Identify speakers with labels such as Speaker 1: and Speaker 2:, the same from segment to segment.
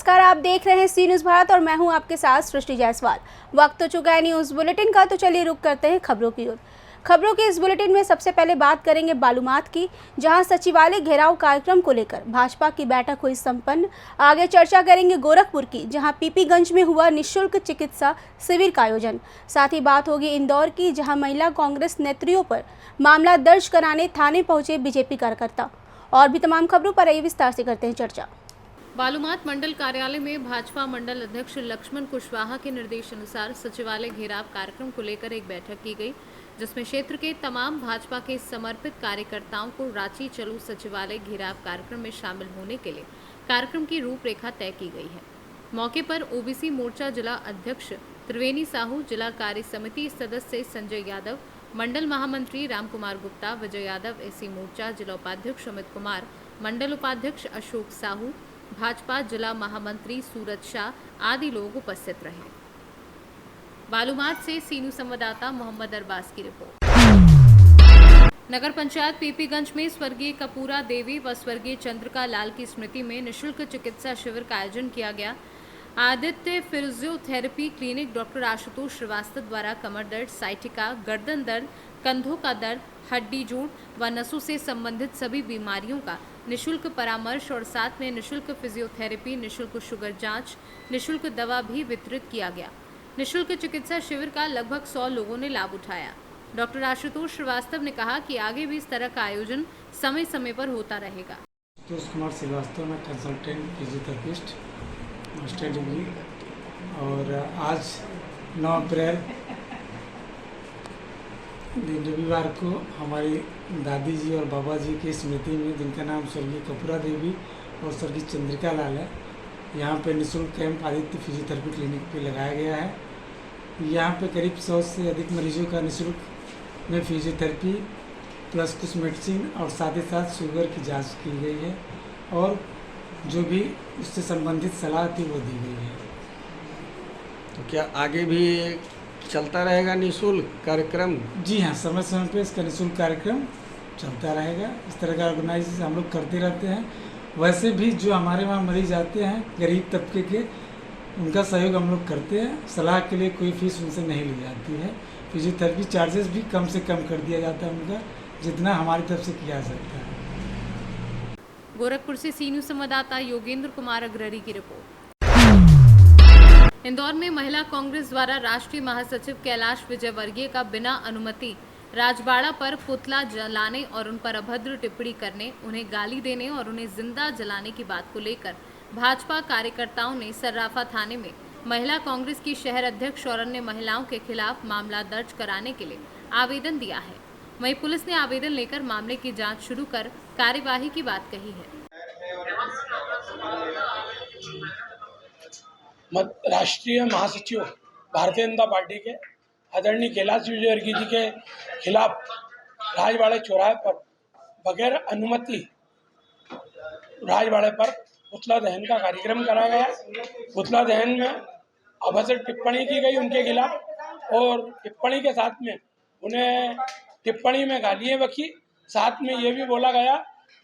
Speaker 1: नमस्कार, आप देख रहे हैं सी न्यूज़ भारत और मैं हूं आपके साथ सृष्टि जायसवाल। वक्त तो चुका है न्यूज़ बुलेटिन का, तो चलिए रुक करते हैं खबरों की ओर। खबरों के इस बुलेटिन में सबसे पहले बात करेंगे बालूमाथ की, जहां सचिवालय घेराव कार्यक्रम को लेकर भाजपा की बैठक हुई संपन्न। आगे चर्चा करेंगे गोरखपुर की, जहां पीपीगंज में हुआ निःशुल्क चिकित्सा शिविर का आयोजन। साथ ही बात होगी इंदौर की, जहाँ महिला कांग्रेस नेत्रियों पर मामला दर्ज कराने थाने पहुंचे बीजेपी कार्यकर्ता। और भी तमाम खबरों पर आइए विस्तार से करते हैं चर्चा।
Speaker 2: बालूमाथ मंडल कार्यालय में भाजपा मंडल अध्यक्ष लक्ष्मण कुशवाहा के निर्देशानुसार सचिवालय घेराव कार्यक्रम को लेकर एक बैठक की गई, जिसमें क्षेत्र के तमाम भाजपा के समर्पित कार्यकर्ताओं को रांची चलो सचिवालय घेराव कार्यक्रम में शामिल होने के लिए कार्यक्रम की रूपरेखा तय की गई है। मौके पर ओबीसी मोर्चा जिला अध्यक्ष त्रिवेणी साहू, जिला कार्य समिति सदस्य संजय यादव, मंडल महामंत्री रामकुमार गुप्ता, विजय यादव, एसी मोर्चा जिला उपाध्यक्ष अमित कुमार, मंडल उपाध्यक्ष अशोक साहू, भाजपा जिला महामंत्री सूरज शाह आदि लोग उपस्थित रहे। बालूमाथ से सीनू संवाददाता मोहम्मद अरबाज की रिपोर्ट। नगर पंचायत पीपीगंज में स्वर्गीय कपूरा देवी व स्वर्गीय चंद्रिका लाल की स्मृति में निःशुल्क चिकित्सा शिविर का आयोजन किया गया। Aditya physiotherapy clinic doctor Ashutosh Srivastava द्वारा कमर दर्द, साइटिका, गर्दन दर्द, कंधों का दर्द, हड्डी जोड़ व नसों से संबंधित सभी बीमारियों का निःशुल्क परामर्श और साथ में निःशुल्क फिजियोथेरेपी, निःशुल्क शुगर जांच, निःशुल्क दवा भी वितरित किया गया। निःशुल्क चिकित्सा शिविर का लगभग 100 लोगों ने लाभ उठाया। डॉक्टर आशुतोष श्रीवास्तव ने कहा कि आगे भी इस तरह का आयोजन समय समय पर होता रहेगा।
Speaker 3: आशुतोष कुमार श्रीवास्तव, मैं कंसल्टेंट फिजियोथेरेपिस्ट, मास्टर डिग्री। और आज 9 अप्रैल रविवार को हमारी दादी जी और बाबा जी की स्मृति में, जिनका नाम स्वर्गीय कपूरा देवी और स्वर्गीय चंद्रिका लाल है, यहाँ पे निःशुल्क कैंप आदित्य फिजियोथेरेपी क्लिनिक पे लगाया गया है। यहाँ पे करीब 100 से अधिक मरीजों का निःशुल्क में फिजियोथेरेपी प्लस कुछ मेडिसिन और साथ ही साथ शुगर की जांच की गई है और जो भी उससे संबंधित सलाह थी वो दी गई है।
Speaker 4: तो क्या आगे भी चलता रहेगा निःशुल्क कार्यक्रम?
Speaker 3: जी हाँ, समय समय पे इसका निःशुल्क कार्यक्रम चलता रहेगा। इस तरह का ऑर्गेनाइज हम लोग करते रहते हैं। वैसे भी जो हमारे वहाँ मरीज आते हैं गरीब तबके के, उनका सहयोग हम लोग करते हैं। सलाह के लिए कोई फीस उनसे नहीं ली जाती है। फिजियोथेरेपी चार्जेस भी कम से कम कर दिया जाता है उनका, जितना हमारी तरफ से किया जा सकता है।
Speaker 2: गोरखपुर से सीनू संवाददाता योगेंद्र कुमार अग्ररी की रिपोर्ट। इंदौर में महिला कांग्रेस द्वारा राष्ट्रीय महासचिव कैलाश विजयवर्गीय का बिना अनुमति राजबाड़ा पर पुतला जलाने और उन पर अभद्र टिप्पणी करने, उन्हें गाली देने और उन्हें जिंदा जलाने की बात को लेकर भाजपा कार्यकर्ताओं ने सर्राफा थाने में महिला कांग्रेस की शहर अध्यक्ष और अन्य महिलाओं के खिलाफ मामला दर्ज कराने के लिए आवेदन दिया है। वहीं पुलिस ने आवेदन लेकर मामले की जांच शुरू कर कार्यवाही की बात कही है।
Speaker 5: राष्ट्रीय महासचिव भारतीय जनता पार्टी के आदरणीय कैलाश विजयवर्गीय जी के खिलाफ राजवाड़े चौराहे पर बगैर अनुमति राजवाड़े पर पुतला दहन का कार्यक्रम करा गया। पुतला दहन में अभद्र टिप्पणी की गई उनके खिलाफ और टिप्पणी के साथ में उन्हें टिप्पणी में गालियाँ बकी। साथ में ये भी बोला गया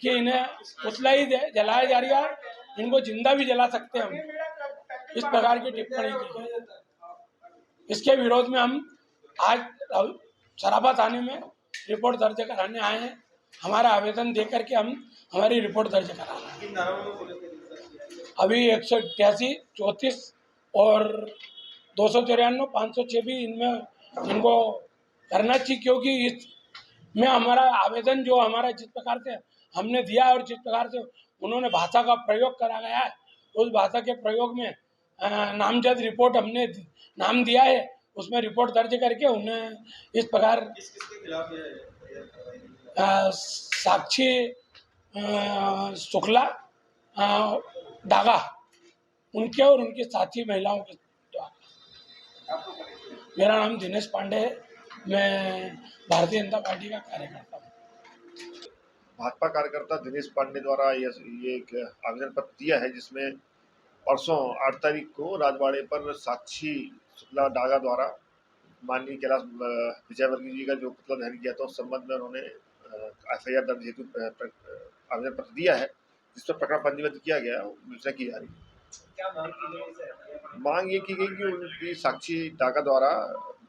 Speaker 5: कि इन्हें पुतला ही जलाया जा रहा है, इनको जिंदा भी जला सकते हैं हम। इस प्रकार की टिप्पणी की गई। इसके विरोध में हम आज सराफा थाने में रिपोर्ट दर्ज कराने आए हैं। हमारा आवेदन दे करके हम हमारी रिपोर्ट दर्ज करा रहे हैं। अभी 188, 34 और 294, 506 भी इनमें इनको करना चाहिए, क्योंकि इसमें हमारा आवेदन जो हमारा जिस प्रकार से हमने दिया और जिस प्रकार से उन्होंने भाषा का प्रयोग करा गया है, उस भाषा के प्रयोग में नामजद रिपोर्ट हमने नाम दिया है, उसमें रिपोर्ट दर्ज करके उन्हें इस प्रकार साक्षी शुक्ला डागा उनके और उनके साथी महिलाओं के द्वारा। मेरा नाम दिनेश पांडे है, मैं भारतीय जनता पार्टी का कार्यकर्ता हूँ।
Speaker 6: भाजपा कार्यकर्ता दिनेश पांडे द्वारा ये एक आवेदन पत्र दिया है, जिसमें परसों 8 तारीख को राजवाड़े पर साक्षी शुक्ला डागा द्वारा माननीय कैलाश विजयवर्गीय जी का जो पुतला दहन किया था, उस संबंध में उन्होंने FIR दर्ज हेतु आवेदन पत्र दिया है, जिस पर प्रकरण पंजीबद्ध किया गया है, विवेचना की जा रही है। मांग ये की गई कि उनकी साक्षी डाका द्वारा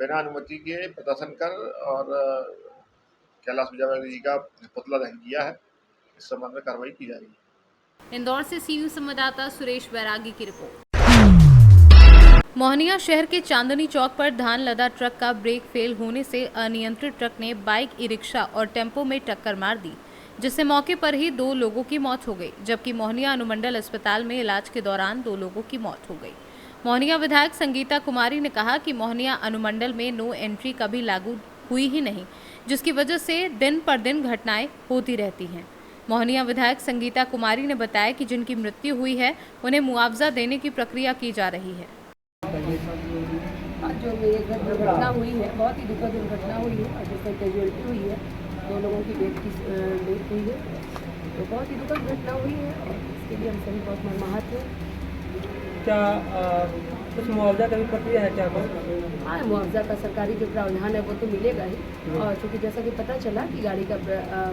Speaker 6: बिना अनुमति के प्रदर्शन कर और कैलाश विजयवर्गीय जी का पुतला दहन किया है। इस संबंध में कार्रवाई की जा रही है।
Speaker 2: इंदौर से सी न्यूज संवाददाता सुरेश बैरागी की रिपोर्ट। मोहनिया शहर के चांदनी चौक पर धान लदा ट्रक का ब्रेक फेल होने से अनियंत्रित ट्रक ने बाइक, ई रिक्शा और टेम्पो में टक्कर मार दी, जिससे मौके पर ही 2 लोगों की मौत हो गई, जबकि मोहनिया अनुमंडल अस्पताल में इलाज के दौरान 2 लोगों की मौत हो गई। मोहनिया विधायक संगीता कुमारी ने कहा कि मोहनिया अनुमंडल में नो एंट्री कभी लागू हुई ही नहीं, जिसकी वजह से दिन पर दिन घटनाएं होती रहती हैं। मोहनिया विधायक संगीता कुमारी ने बताया कि जिनकी मृत्यु हुई है उन्हें मुआवजा देने की प्रक्रिया की जा रही है।
Speaker 7: जो ये दुर्घटना हुई है, बहुत ही दुखद दुर्घटना हुई है और जिसमें कैजुअलिटी हुई है, 2 लोगों की डेथ हुई है, तो बहुत ही दुखद घटना हुई है और इसके लिए हम सभी बहुत मर्माहत हैं।
Speaker 8: क्या कुछ मुआवजा का भी प्रक्रिया है क्या?
Speaker 7: हाँ, मुआवजा का सरकारी जो प्रावधान है वो तो मिलेगा ही, और चूँकि जैसा कि पता चला कि गाड़ी का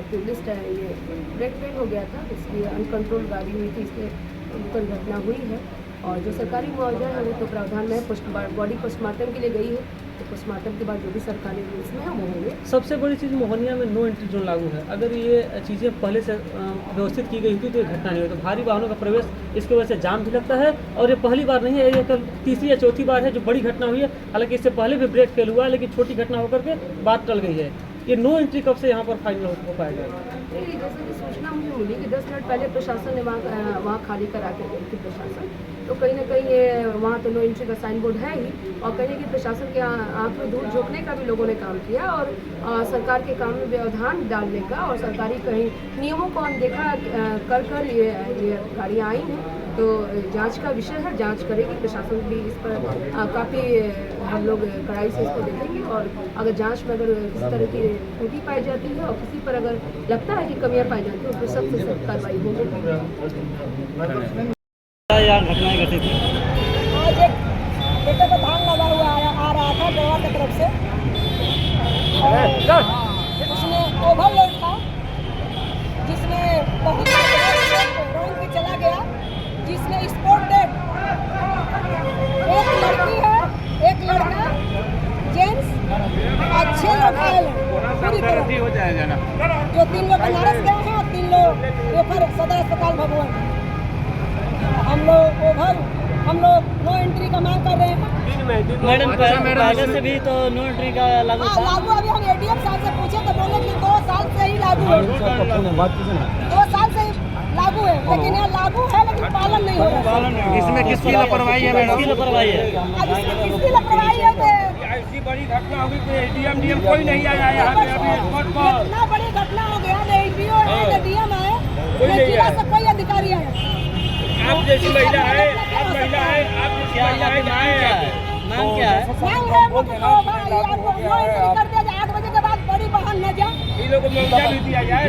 Speaker 7: ट्यूबलिस्ट है ये ब्रेक फेल हो गया था, इसलिए अनकंट्रोल गाड़ी हुई थी, इसलिए दुखद घटना हुई है। और जो सरकारी मुआवजा है वो तो प्रावधान में बॉडी पोस्टमार्टम के लिए गई है, तो पोस्टमार्टम के बाद जो भी सरकारी रूल्स में है वो होंगे।
Speaker 8: सबसे बड़ी चीज़ मोहनिया में नो एंट्री जोन लागू है। अगर ये चीज़ें पहले से व्यवस्थित की गई होती तो ये घटना नहीं होती। तो भारी वाहनों का प्रवेश इसकी वजह से जाम भी लगता है और ये पहली बार नहीं है, ये कल तीसरी या चौथी बार है जो बड़ी घटना हुई है। हालांकि इससे पहले भी ब्रेक फेल हुआ है, लेकिन छोटी घटना होकर के बात टल गई है। ये नो एंट्री कब से यहाँ पर फाइनल हो पाएगा?
Speaker 7: जैसे कि सूचना मुझे मिली कि 10 मिनट पहले प्रशासन ने वहाँ खाली करा के गई थी प्रशासन, तो कहीं ना कहीं ये वहाँ तो नो एंट्री का साइन बोर्ड है ही, और कहीं ना कहीं प्रशासन के आँख में धूल झोंकने का भी लोगों ने काम किया और सरकार के काम में व्यवधान डालने का, और सरकारी कहीं नियमों को अनदेखा कर ये गाड़ियाँ आई हैं। तो जांच का विषय है, जांच करेगी प्रशासन भी इस पर काफ़ी हम लोग कड़ाई से इसको देखेंगे, और अगर जांच में अगर किसी तरह की त्रुटि पाई जाती है और किसी पर अगर लगता है कि कमियां पाई जाती है, उस पर सख्त से सख्त कार्रवाई होगी।
Speaker 9: आज एक बेटे को धान लगा हुआ आ रहा था गोवा की तरफ से, और उसमें ओवरलोड था जिसमें बहुत रॉन्ग पे चला गया, जिसमें स्पॉट डेड 1 लड़की है, 1 लड़का, जेंट्स और 6 लोग घायल हैं पूरी तरह हो जाएगा ना, जो 3 लोग बनारस गए हैं और 3 लोग रेफर सदर अस्पताल भगवान। हम लोग नो एंट्री का मांग कर रहे हैं।
Speaker 8: मैडम पहले से भी तो नो एंट्री का लागू था?
Speaker 9: लागू अभी हम एडीएम साहब से पूछे तो बोले कि 2 साल से ही लागू है, 2 साल से लागू है, लेकिन यहाँ लागू है लेकिन पालन नहीं हो रहा।
Speaker 8: इसमें किसकी लापरवाही है मैडम? किसकी लापरवाही है?
Speaker 9: अब इसमें किसकी लापरवाही है?
Speaker 8: ऐसी बड़ी घटना हुई तो एडीएम कोई नहीं आया यहाँ पे अभी।
Speaker 9: इतना बड़ी घटना हो गया, न एडीओ है न डीएम है, न जिला से कोई अधिकारी आया।
Speaker 8: आप जैसी महिला है, आप महिला है, आप जैसी महिला है, मांग क्या है?
Speaker 9: मांग है वो तो आपको नो एंट्री कर दिया जाए, 8 बजे के बाद बड़ी वाहन न जाए,
Speaker 8: इन लोगों को मुआवजा भी दिया जाए।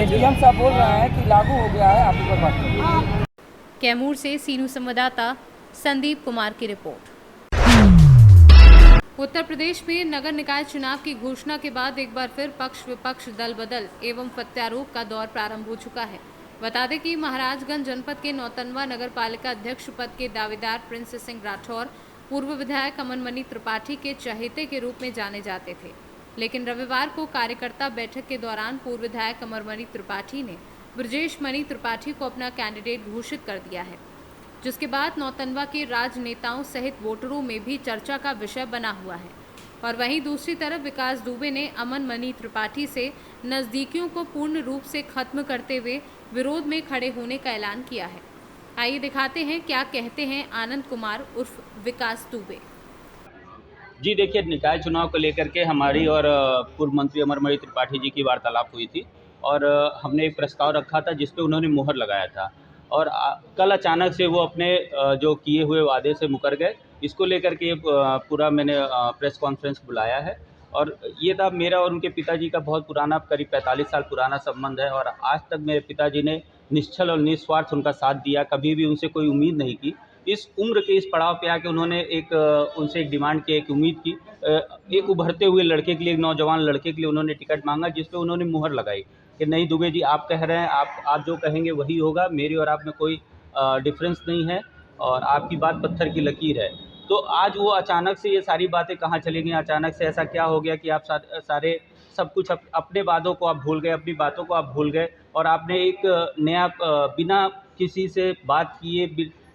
Speaker 8: एडीएम साहब बोल रहे हैं कि लागू हो गया है, आपकी कोई बात नहीं।
Speaker 2: कैमूर से सीनू संवाददाता संदीप कुमार की रिपोर्ट। उत्तर प्रदेश में नगर निकाय चुनाव की घोषणा के बाद एक बार फिर पक्ष विपक्ष दल बदल एवं प्रत्यारोप का दौर प्रारंभ हो चुका है। बता दें कि महाराजगंज जनपद के नौतनवा नगर पालिका अध्यक्ष पद के दावेदार प्रिंस सिंह राठौर पूर्व विधायक अमन मणि त्रिपाठी के चहेते के रूप में जाने जाते थे, लेकिन रविवार को कार्यकर्ता बैठक के दौरान पूर्व विधायक अमन मणि त्रिपाठी ने ब्रजेश मणि त्रिपाठी को अपना कैंडिडेट घोषित कर दिया है, जिसके बाद नौतनवा के राजनेताओं सहित वोटरों में भी चर्चा का विषय बना हुआ है। और वहीं दूसरी तरफ विकास दुबे ने अमन मणि त्रिपाठी से नज़दीकियों को पूर्ण रूप से खत्म करते हुए विरोध में खड़े होने का ऐलान किया है। आइए दिखाते हैं क्या कहते हैं आनंद कुमार उर्फ विकास दुबे।
Speaker 10: जी देखिए, निकाय चुनाव को लेकर के हमारी और पूर्व मंत्री अमन मणि त्रिपाठी जी की वार्तालाप हुई थी और हमने एक प्रस्ताव रखा था जिस पे उन्होंने मुहर लगाया था, और कल अचानक से वो अपने जो किए हुए वादे से मुकर गए। इसको लेकर के पूरा मैंने प्रेस कॉन्फ्रेंस बुलाया है, और ये था मेरा और उनके पिताजी का बहुत पुराना, करीब 45 साल पुराना संबंध है, और आज तक मेरे पिताजी ने निश्चल और निस्वार्थ उनका साथ दिया, कभी भी उनसे कोई उम्मीद नहीं की। इस उम्र के इस पड़ाव पे आके उन्होंने उनसे एक डिमांड की, एक उम्मीद की, एक उभरते हुए लड़के के लिए, एक नौजवान लड़के के लिए उन्होंने टिकट मांगा, जिस पे उन्होंने मुहर लगाई कि नहीं दुबे जी, आप कह रहे हैं, आप जो कहेंगे वही होगा, मेरी और आप में कोई डिफरेंस नहीं है और आपकी बात पत्थर की लकीर है। तो आज वो अचानक से ये सारी बातें कहाँ चली गई, अचानक से ऐसा क्या हो गया कि आप सारे सब कुछ अपने वादों को आप भूल गए, अपनी बातों को आप भूल गए और आपने एक नया बिना किसी से बात किए,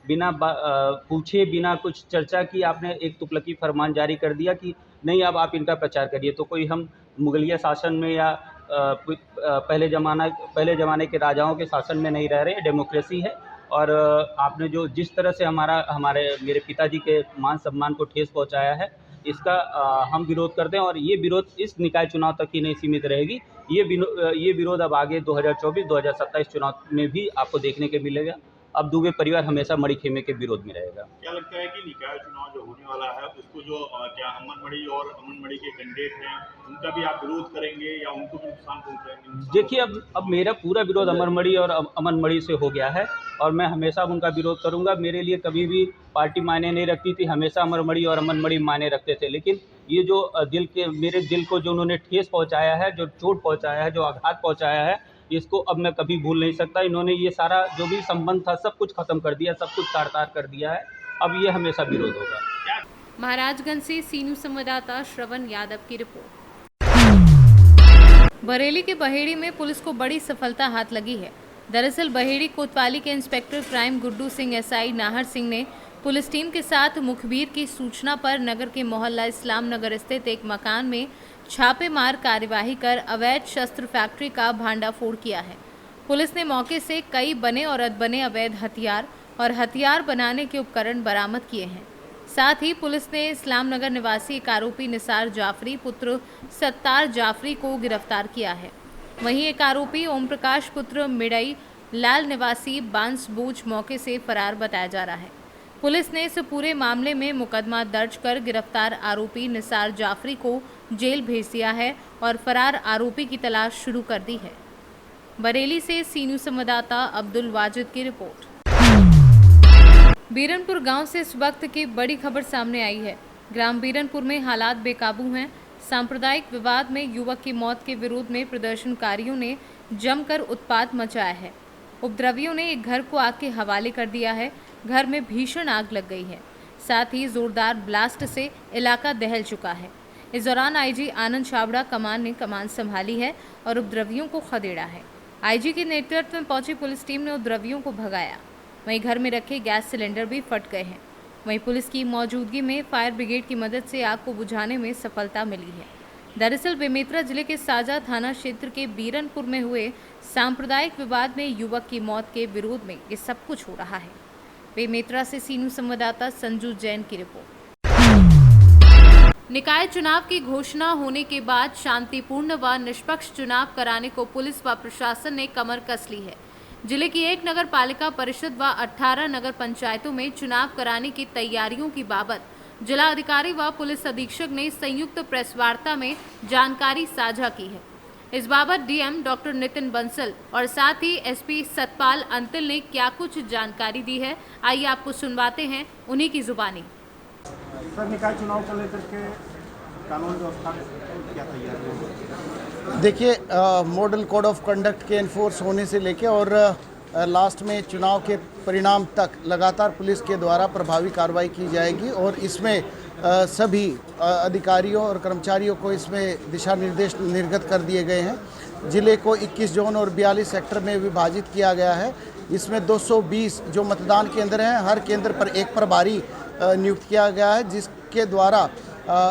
Speaker 10: बिना पूछे, बिना कुछ चर्चा की आपने एक तुगलकी फरमान जारी कर दिया कि नहीं अब आप इनका प्रचार करिए। तो कोई हम मुगलिया शासन में या पहले ज़माने के राजाओं के शासन में नहीं रह रहे, डेमोक्रेसी है। और आपने जो जिस तरह से मेरे पिताजी के मान सम्मान को ठेस पहुंचाया है, इसका हम विरोध करते हैं और ये विरोध इस निकाय चुनाव तक ही नहीं सीमित रहेगी। ये विरोध अब आगे 2024-2027 चुनाव में भी आपको देखने को मिलेगा। अब दुबे परिवार हमेशा मड़ी खेमे के विरोध में रहेगा।
Speaker 11: क्या लगता है कि निकाय चुनाव जो होने वाला है उसको जो क्या अमनमणि और अमनमणि के कैंडिडेट हैं उनका भी आप विरोध करेंगे या उनको भी नुकसान पहुंचाएंगे?
Speaker 10: देखिए, अब मेरा पूरा विरोध अमरमणि और अमनमणि से हो गया है और मैं हमेशा उनका विरोध करूंगा। मेरे लिए कभी भी पार्टी मायने नहीं रखती थी, हमेशा अमरमणि और अमनमणि मायने रखते थे। लेकिन ये जो मेरे दिल को जो उन्होंने ठेस पहुँचाया है, जो चोट पहुँचाया है, जो आघात पहुँचाया है, इसको अब मैं कभी भूल नहीं सकता। इन्होंने ये सारा जो भी संबंध था सब कुछ खत्म कर दिया, सब कुछ तार-तार कर दिया है। अब ये हमेशा विरोध होगा।
Speaker 2: महाराजगंज से सीनू संवाददाता श्रवण यादव की रिपोर्ट। बरेली के बहेड़ी में पुलिस को बड़ी सफलता हाथ लगी है। दरअसल बहेड़ी कोतवाली के inspector crime Guddu Singh SI Nahar Singh ने पुलिस टीम के साथ मुखबिर की सूचना पर नगर के मोहल्ला इस्लाम नगर स्थित एक मकान में छापेमार कार्यवाही कर अवैध शस्त्र फैक्ट्री का भांडाफोड़ किया है। पुलिस ने मौके से कई बने और अधबने अवैध हथियार और हथियार बनाने के उपकरण बरामद किए हैं। साथ ही पुलिस ने इस्लाम नगर निवासी एक आरोपी निसार जाफरी पुत्र सत्तार जाफरी को गिरफ्तार किया है। वहीं एक आरोपी ओम प्रकाश पुत्र मिड़ई लाल निवासी बांसबूझ मौके से फरार बताया जा रहा है। पुलिस ने इस पूरे मामले में मुकदमा दर्ज कर गिरफ्तार आरोपी निसार जाफरी को जेल भेज दिया है और फरार आरोपी की तलाश शुरू कर दी है। बरेली से सीनू संवाददाता अब्दुल वाजिद की रिपोर्ट। बीरनपुर गांव से इस वक्त की बड़ी खबर सामने आई है। ग्राम बीरनपुर में हालात बेकाबू हैं। सांप्रदायिक विवाद में युवक की मौत के विरोध में प्रदर्शनकारियों ने जमकर उत्पात मचाया है। उपद्रवियों ने एक घर को आग के हवाले कर दिया है। घर में भीषण आग लग गई है। साथ ही जोरदार ब्लास्ट से इलाका दहल चुका है। इस दौरान आईजी आनंद छाबड़ा कमान ने कमान संभाली है और उपद्रवियों को खदेड़ा है। आईजी के नेतृत्व में पहुंची पुलिस टीम ने उपद्रवियों को भगाया। वहीं घर में रखे गैस सिलेंडर भी फट गए हैं। वहीं पुलिस की मौजूदगी में फायर ब्रिगेड की मदद से आग को बुझाने में सफलता मिली है। दरअसल बेमेतरा जिले के साजा थाना क्षेत्र के बीरनपुर में हुए सांप्रदायिक विवाद में युवक की मौत के विरोध में ये सब कुछ हो रहा है। बेमेतरा से सीनू संवाददाता संजू जैन की रिपोर्ट। निकाय चुनाव की घोषणा होने के बाद शांतिपूर्ण व निष्पक्ष चुनाव कराने को पुलिस व प्रशासन ने कमर कस ली है। जिले की 1 नगर पालिका परिषद व 18 नगर पंचायतों में चुनाव कराने की तैयारियों की बाबत जिला अधिकारी व पुलिस अधीक्षक ने संयुक्त प्रेस वार्ता में जानकारी साझा की है। इस बाबत डीएम डॉक्टर नितिन बंसल और साथ ही एसपी सतपाल अंतिल ने क्या कुछ जानकारी दी है, आइए आपको सुनवाते हैं उन्हीं की जुबानी।
Speaker 12: सर, निकाय चुनाव को लेकर के कानून व्यवस्था क्या तैयारी है?
Speaker 13: देखिए, मॉडल कोड ऑफ कंडक्ट के इन्फोर्स होने से लेके और लास्ट में चुनाव के परिणाम तक लगातार पुलिस के द्वारा प्रभावी कार्रवाई की जाएगी और इसमें सभी अधिकारियों और कर्मचारियों को इसमें दिशा निर्देश निर्गत कर दिए गए हैं। जिले को 21 जोन और 42 सेक्टर में विभाजित किया गया है। इसमें 220 जो मतदान केंद्र हैं, हर केंद्र पर एक प्रभारी नियुक्त किया गया है, जिसके द्वारा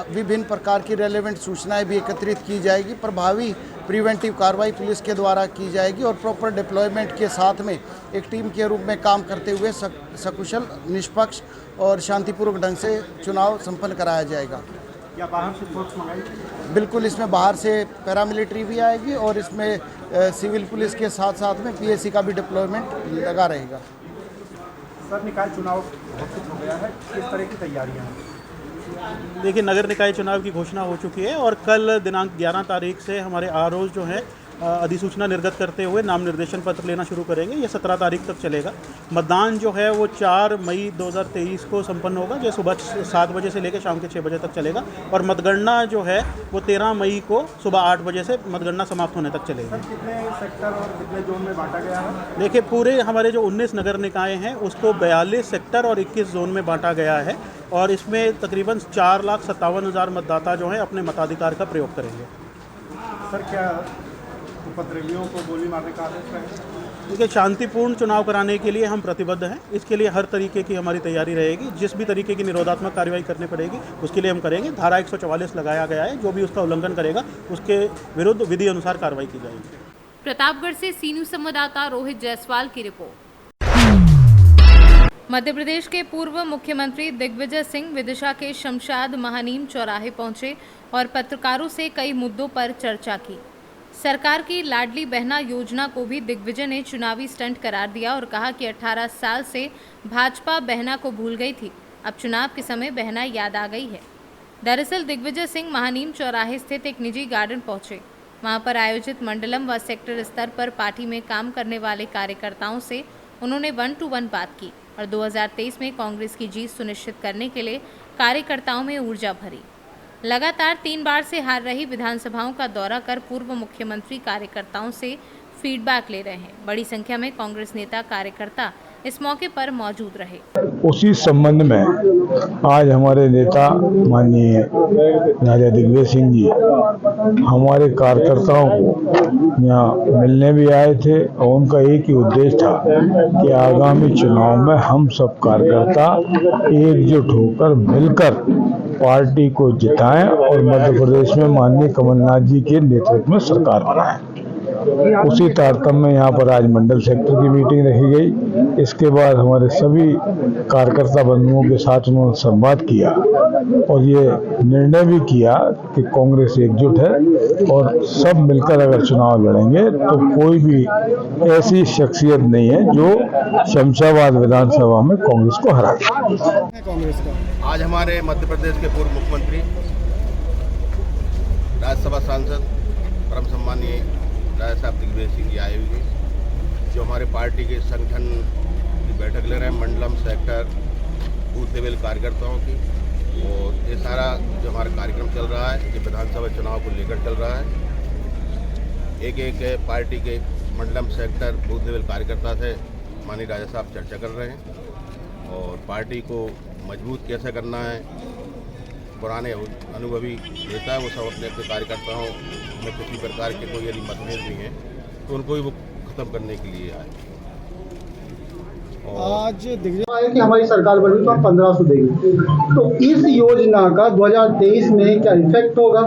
Speaker 13: विभिन्न प्रकार की रेलेवेंट सूचनाएं भी एकत्रित की जाएगी। प्रभावी प्रिवेंटिव कार्रवाई पुलिस के द्वारा की जाएगी और प्रॉपर डिप्लॉयमेंट के साथ में एक टीम के रूप में काम करते हुए सकुशल, निष्पक्ष और शांतिपूर्वक ढंग से चुनाव संपन्न कराया जाएगा।
Speaker 12: या बाहर से फोर्स मंगाई?
Speaker 13: बिल्कुल, इसमें बाहर से पैरामिलिट्री भी आएगी और इसमें सिविल पुलिस के साथ साथ में पीएससी का भी डिप्लॉयमेंट लगा रहेगा।
Speaker 12: सर, निकाय चुनाव घोषित हो गया है, किस तरह की तैयारियां हैं?
Speaker 14: देखिए, नगर निकाय चुनाव की घोषणा हो चुकी है और कल दिनांक 11 तारीख से हमारे आरओ जो हैं अधिसूचना निर्गत करते हुए नाम निर्देशन पत्र लेना शुरू करेंगे। ये 17 तारीख तक चलेगा। मतदान जो है वो 4 मई 2023 को संपन्न होगा, जो सुबह 7 बजे से लेकर शाम के 6 बजे तक चलेगा। और मतगणना जो है वो 13 मई को सुबह 8 बजे से मतगणना समाप्त होने तक चलेगी।
Speaker 12: कितने सेक्टर और कितने जोन में बांटा गया है?
Speaker 14: देखिए, पूरे हमारे जो 19 नगर निकाय हैं उसको 42 सेक्टर और 21 जोन में बांटा गया है और इसमें तकरीबन 4,57,000 मतदाता जो हैं अपने मताधिकार का प्रयोग करेंगे।
Speaker 12: सर, क्या उपद्रवियों को गोली मारने का आदेश रहेगा?
Speaker 14: देखिए, शांतिपूर्ण चुनाव कराने के लिए हम प्रतिबद्ध हैं। इसके लिए हर तरीके की हमारी तैयारी रहेगी। जिस भी तरीके की निरोधात्मक कार्रवाई करनी पड़ेगी उसके लिए हम करेंगे। धारा 144 लगाया गया है, जो भी उसका उल्लंघन करेगा उसके विरुद्ध विधि अनुसार कार्रवाई की जाएगी।
Speaker 2: प्रतापगढ़ से सी न्यूज़ संवाददाता रोहित जायसवाल की रिपोर्ट। मध्य प्रदेश के पूर्व मुख्यमंत्री दिग्विजय सिंह विदिशा के शमशाद महानीम चौराहे पहुंचे और पत्रकारों से कई मुद्दों पर चर्चा की। सरकार की लाडली बहना योजना को भी दिग्विजय ने चुनावी स्टंट करार दिया और कहा कि 18 साल से भाजपा बहना को भूल गई थी, अब चुनाव के समय बहना याद आ गई है। दरअसल दिग्विजय सिंह महानीम चौराहे स्थित एक निजी गार्डन पहुंचे। वहां पर आयोजित मंडलम व सेक्टर स्तर पर पार्टी में काम करने वाले कार्यकर्ताओं से उन्होंने 1-to-1 बात की और 2023 में कांग्रेस की जीत सुनिश्चित करने के लिए कार्यकर्ताओं में ऊर्जा भरी। लगातार 3 बार से हार रही विधानसभाओं का दौरा कर पूर्व मुख्यमंत्री कार्यकर्ताओं से फीडबैक ले रहे हैं। बड़ी संख्या में कांग्रेस नेता कार्यकर्ता इस मौके पर मौजूद रहे।
Speaker 15: उसी संबंध में आज हमारे नेता माननीय राजा दिग्विजय सिंह जी हमारे कार्यकर्ताओं को यहाँ मिलने भी आए थे और उनका एक ही उद्देश्य था कि आगामी चुनाव में हम सब कार्यकर्ता एकजुट होकर मिलकर पार्टी को जिताएं और मध्य प्रदेश में माननीय कमलनाथ जी के नेतृत्व में सरकार बनाएं। उसी तारतम्य में यहाँ पर आज मंडल सेक्टर की मीटिंग रखी गई। इसके बाद हमारे सभी कार्यकर्ता बंधुओं के साथ उन्होंने संवाद किया और ये निर्णय भी किया कि कांग्रेस एकजुट है और सब मिलकर अगर चुनाव लड़ेंगे तो कोई भी ऐसी शख्सियत नहीं है जो शमशाबाद विधानसभा में कांग्रेस को हरा दे।
Speaker 16: आज हमारे मध्य प्रदेश के पूर्व मुख्यमंत्री, राज्यसभा सांसद, परम सम्मानीय राजा साहब दिग्विजय सिंह जी आए हुए, जो हमारे पार्टी के संगठन की बैठक ले रहे हैं, मंडलम सेक्टर बूथ लेवल कार्यकर्ताओं की। और ये सारा जो हमारा कार्यक्रम चल रहा है ये विधानसभा चुनाव को लेकर चल रहा है। एक पार्टी के मंडलम सेक्टर बूथ लेवल कार्यकर्ता से माननीय राजा साहब चर्चा कर रहे हैं और पार्टी को मजबूत कैसे करना है। पुराने अनुभवी नेता है, वो सब अपने अपने कार्यकर्ताओं में किसी प्रकार के कोई यदि मतभेद भी हैं तो उनको ही वो खत्म करने के लिए आए।
Speaker 17: आज दिग्विजय है कि हमारी सरकार बनी तो हम 1500 देंगे, तो इस योजना का 2023 में क्या इफेक्ट होगा?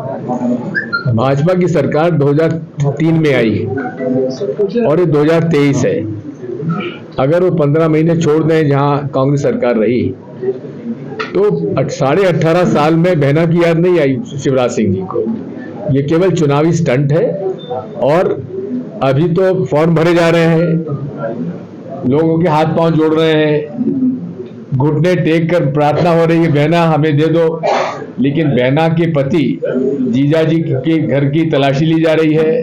Speaker 15: भाजपा की सरकार 2003 में आई और ये 2023 है। अगर वो 15 महीने छोड़ दें जहां कांग्रेस सरकार रही तो 18.5 साल में बहना की याद नहीं आई शिवराज सिंह जी को। ये केवल चुनावी स्टंट है और अभी तो फॉर्म भरे जा रहे हैं, लोगों के हाथ पांव जोड़ रहे हैं, घुटने टेक कर प्रार्थना हो रही है बहना हमें दे दो, लेकिन बहना के पति जीजा जी के घर की तलाशी ली जा रही है,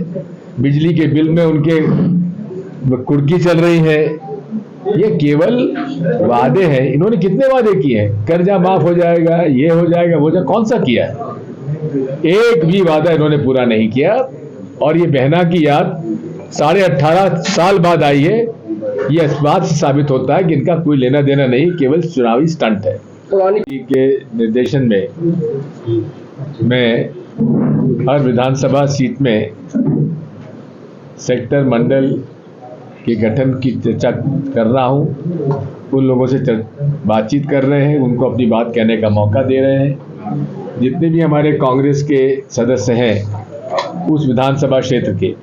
Speaker 15: बिजली के बिल में उनके कुर्की चल रही है। ये केवल वादे हैं। इन्होंने कितने वादे किए हैं? कर्जा माफ हो जाएगा, ये हो जाएगा, वो जाएगा, कौन सा किया है? एक भी वादा इन्होंने पूरा नहीं किया और ये बहना की याद 18.5 साल बाद आई है। ये इस बात से साबित होता है कि इनका कोई लेना देना नहीं, केवल चुनावी स्टंट है। के निर्देशन में मैं हर विधानसभा सीट में सेक्टर मंडल के गठन की चर्चा कर रहा हूं। उन लोगों से बातचीत कर रहे हैं, उनको अपनी बात कहने का मौका दे रहे हैं। जितने भी हमारे कांग्रेस के सदस्य हैं उस विधानसभा क्षेत्र के,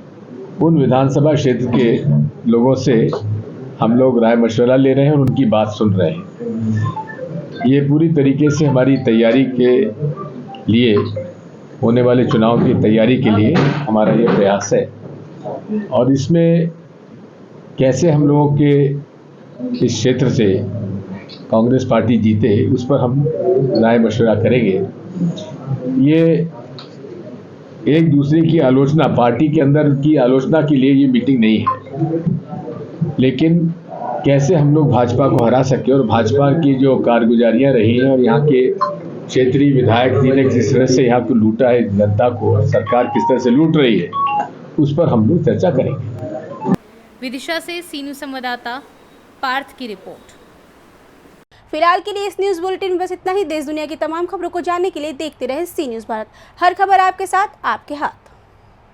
Speaker 15: उन विधानसभा क्षेत्र के लोगों से हम लोग राय मशवरा ले रहे हैं और उनकी बात सुन रहे हैं। ये पूरी तरीके से हमारी तैयारी के लिए, होने वाले चुनाव की तैयारी के लिए हमारा ये प्रयास है और इसमें कैसे हम लोगों के इस क्षेत्र से कांग्रेस पार्टी जीते उस पर हम राय मशवरा करेंगे। ये एक दूसरे की आलोचना, पार्टी के अंदर की आलोचना के लिए ये मीटिंग नहीं है, लेकिन कैसे हम लोग भाजपा को हरा सके और भाजपा की जो कारगुजारियां रही हैं और यहाँ के क्षेत्रीय विधायक जी ने किस तरह से यहाँ को लूटा है जनता को, और सरकार किस तरह से लूट रही है, उस पर हम लोग चर्चा करेंगे।
Speaker 2: विदिशा से सी न्यूज़ संवाददाता पार्थ की रिपोर्ट।
Speaker 1: फिलहाल के लिए इस न्यूज़ बुलेटिन में बस इतना ही। देश दुनिया की तमाम खबरों को जानने के लिए देखते रहें सी न्यूज़ भारत। हर खबर आपके साथ, आपके हाथ।